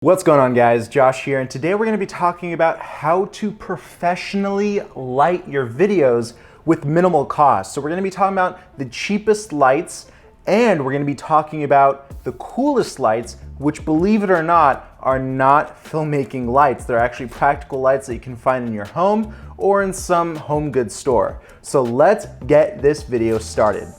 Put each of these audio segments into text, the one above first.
What's going on, guys? Josh here, and today we're going to be talking about how to professionally light your videos with minimal cost. So we're going to be talking about the cheapest lights, and we're going to be talking about the coolest lights, which, believe it or not, are not filmmaking lights. They're actually practical lights that you can find in your home or in some home goods store. So let's get this video started.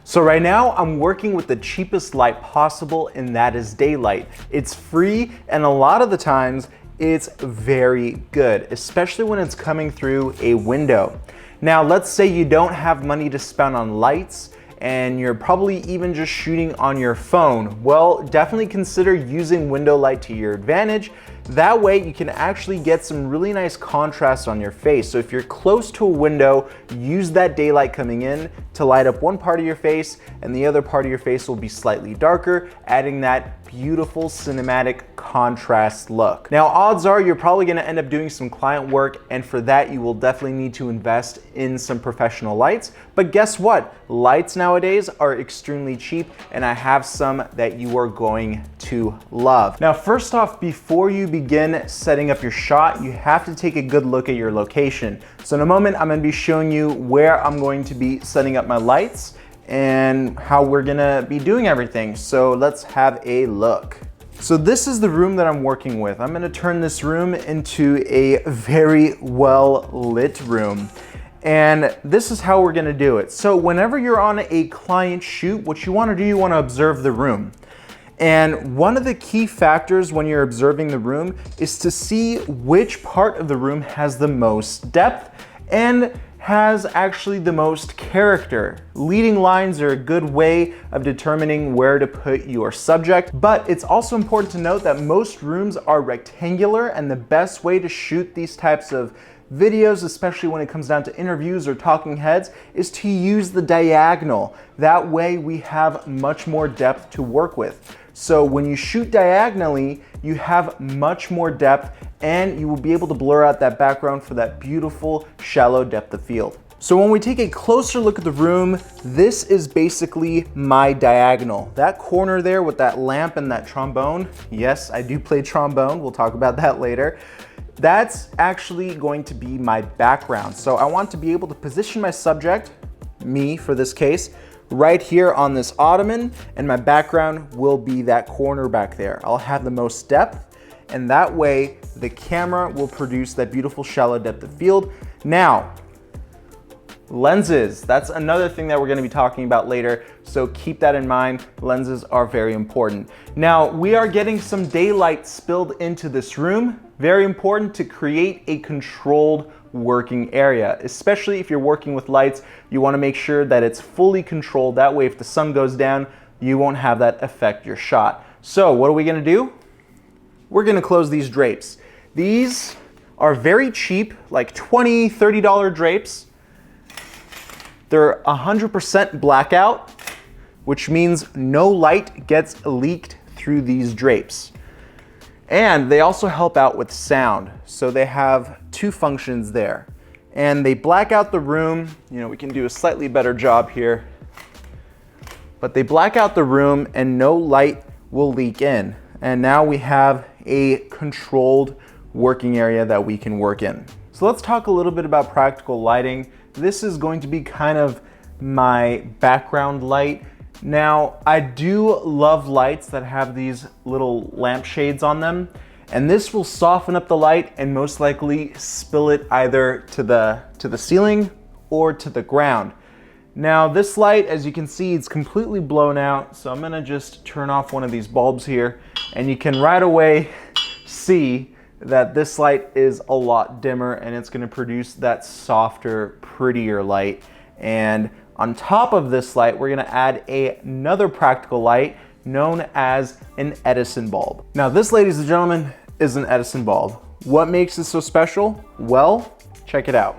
So right now I'm working with the cheapest light possible, and that is daylight. It's free, and a lot of the times it's very good, especially when it's coming through a window. Now let's say you don't have money to spend on lights and you're probably even just shooting on your phone. Well, definitely consider using window light to your advantage. That way you can actually get some really nice contrast on your face. So if you're close to a window, use that daylight coming in to light up one part of your face, and the other part of your face will be slightly darker, adding that beautiful cinematic contrast look. Now, odds are you're probably gonna end up doing some client work, and for that you will definitely need to invest in some professional lights. But guess what? Lights nowadays are extremely cheap, and I have some that you are going to love. Now, first off, before you begin setting up your shot, you have to take a good look at your location. So in a moment, I'm gonna be showing you where I'm going to be setting up my lights and how we're gonna be doing everything. So let's have a look. So this is the room that I'm working with. I'm gonna turn this room into a very well lit room. And this is how we're gonna do it. So whenever you're on a client shoot, what you wanna do, you wanna observe the room. And one of the key factors when you're observing the room is to see which part of the room has the most depth and has actually the most character. Leading lines are a good way of determining where to put your subject, but it's also important to note that most rooms are rectangular, and the best way to shoot these types of videos, especially when it comes down to interviews or talking heads, is to use the diagonal. That way we have much more depth to work with. So when you shoot diagonally, you have much more depth, and you will be able to blur out that background for that beautiful shallow depth of field. So when we take a closer look at the room, this is basically my diagonal. That corner there with that lamp and that trombone, yes, I do play trombone, we'll talk about that later. That's actually going to be my background. So I want to be able to position my subject, me for this case, right here on this ottoman, and my background will be that corner back there. I'll have the most depth, and that way the camera will produce that beautiful shallow depth of field. Now, lenses, that's another thing that we're gonna be talking about later, so keep that in mind. Lenses are very important. Now, we are getting some daylight spilled into this room. Very important to create a controlled working area, especially if you're working with lights. You wanna make sure that it's fully controlled. That way, if the sun goes down, you won't have that affect your shot. So what are we gonna do? We're gonna close these drapes. These are very cheap, like $20, $30 drapes. They're 100% blackout, which means no light gets leaked through these drapes. And they also help out with sound. So they have two functions there. And they black out the room. You know, we can do a slightly better job here. But they black out the room and no light will leak in. And now we have a controlled working area that we can work in. So let's talk a little bit about practical lighting. This is going to be kind of my background light. Now, I do love lights that have these little lampshades on them, and this will soften up the light and most likely spill it either to the ceiling or to the ground. Now, this light, as you can see, it's completely blown out, so I'm gonna just turn off one of these bulbs here, and you can right away see that this light is a lot dimmer, and it's gonna produce that softer, prettier light. And on top of this light, we're gonna add another practical light known as an Edison bulb. Now this, ladies and gentlemen, is an Edison bulb. What makes it so special? Well, check it out.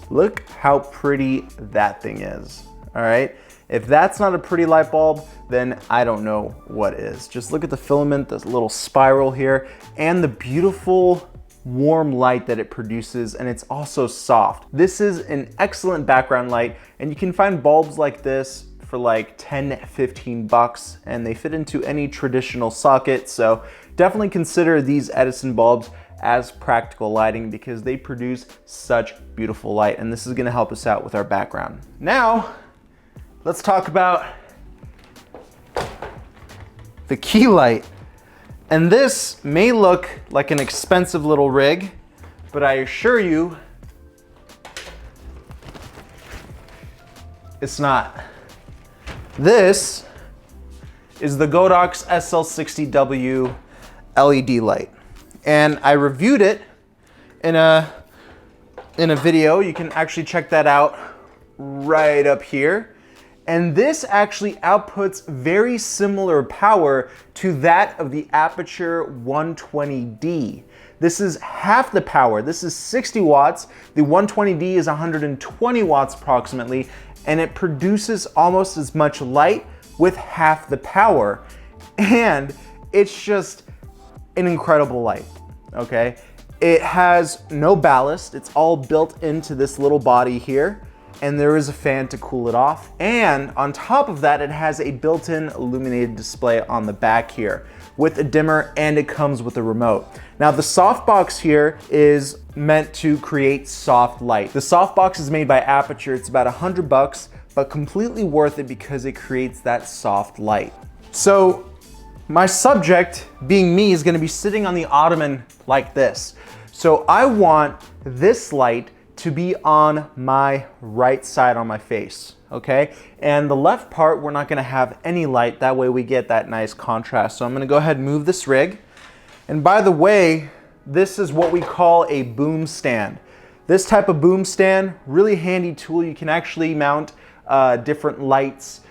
Look how pretty that thing is, all right? If that's not a pretty light bulb, then I don't know what is. Just look at the filament, this little spiral here, and the beautiful warm light that it produces, and it's also soft. This is an excellent background light, and you can find bulbs like this for like 10, 15 bucks, and they fit into any traditional socket. So definitely consider these Edison bulbs as practical lighting because they produce such beautiful light, and this is gonna help us out with our background. Now, let's talk about the key light. And this may look like an expensive little rig, but I assure you, it's not. This is the Godox SL60W LED light. And I reviewed it in a video. You can actually check that out right up here. And this actually outputs very similar power to that of the Aperture 120D. This is half the power. This is 60 watts. The 120D is 120 watts approximately, and it produces almost as much light with half the power. And it's just an incredible light, okay? It has no ballast. It's all built into this little body here, and there is a fan to cool it off. And on top of that, it has a built-in illuminated display on the back here with a dimmer, and it comes with a remote. Now the softbox here is meant to create soft light. The softbox is made by Aperture. It's about 100 bucks, but completely worth it because it creates that soft light. So my subject, being me, is gonna be sitting on the ottoman like this. So I want this light to be on my right side on my face, okay? And the left part, we're not gonna have any light. That way we get that nice contrast. So I'm gonna go ahead and move this rig. And by the way, this is what we call a boom stand. This type of boom stand, really handy tool. You can actually mount different lights,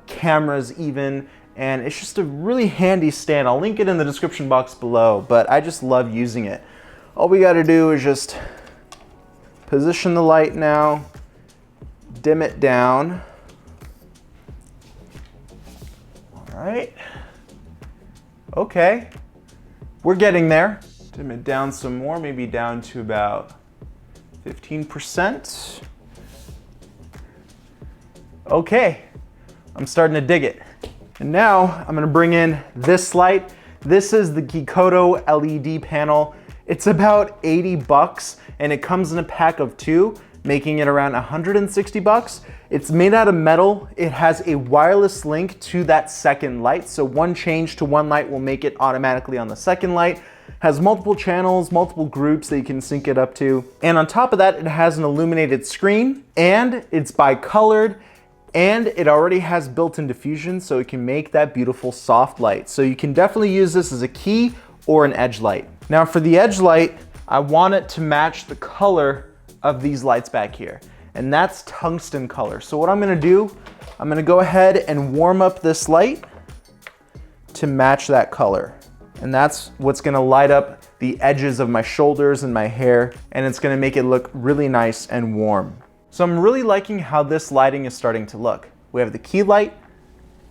cameras even, and it's just a really handy stand. I'll link it in the description box below, but I just love using it. All we gotta do is just position the light now, dim it down. All right, okay, we're getting there. Dim it down some more, maybe down to about 15%. Okay, I'm starting to dig it. And now I'm gonna bring in this light. This is the Gikoto LED panel. It's about 80 bucks and it comes in a pack of 2, making it around 160 bucks. It's made out of metal. It has a wireless link to that second light. So one change to one light will make it automatically on the second light. Has multiple channels, multiple groups that you can sync it up to. And on top of that, it has an illuminated screen and it's bi-colored, and it already has built-in diffusion, so it can make that beautiful soft light. So you can definitely use this as a key or an edge light. Now for the edge light, I want it to match the color of these lights back here, and that's tungsten color. So what I'm gonna do, I'm gonna go ahead and warm up this light to match that color. And that's what's gonna light up the edges of my shoulders and my hair, and it's gonna make it look really nice and warm. So I'm really liking how this lighting is starting to look. We have the key light,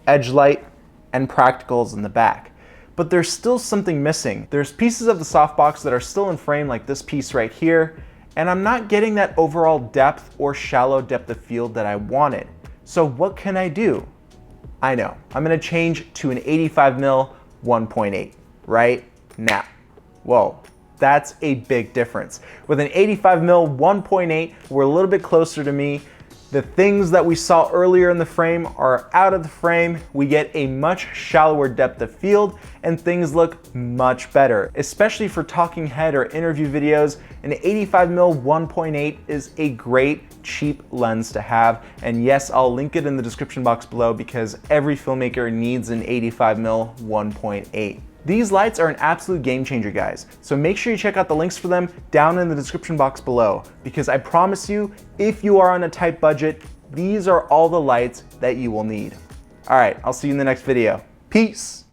edge light, and practicals in the back. But there's still something missing. There's pieces of the softbox that are still in frame, like this piece right here, and I'm not getting that overall depth or shallow depth of field that I wanted. So what can I do? I know, I'm gonna change to an 85mm 1.8 right now. Whoa. That's a big difference. With an 85mm 1.8, we're a little bit closer to me. The things that we saw earlier in the frame are out of the frame. We get a much shallower depth of field and things look much better. Especially for talking head or interview videos, an 85mm 1.8 is a great cheap lens to have. And yes, I'll link it in the description box below because every filmmaker needs an 85mm 1.8. These lights are an absolute game changer, guys. So make sure you check out the links for them down in the description box below, because I promise you, if you are on a tight budget, these are all the lights that you will need. All right, I'll see you in the next video. Peace.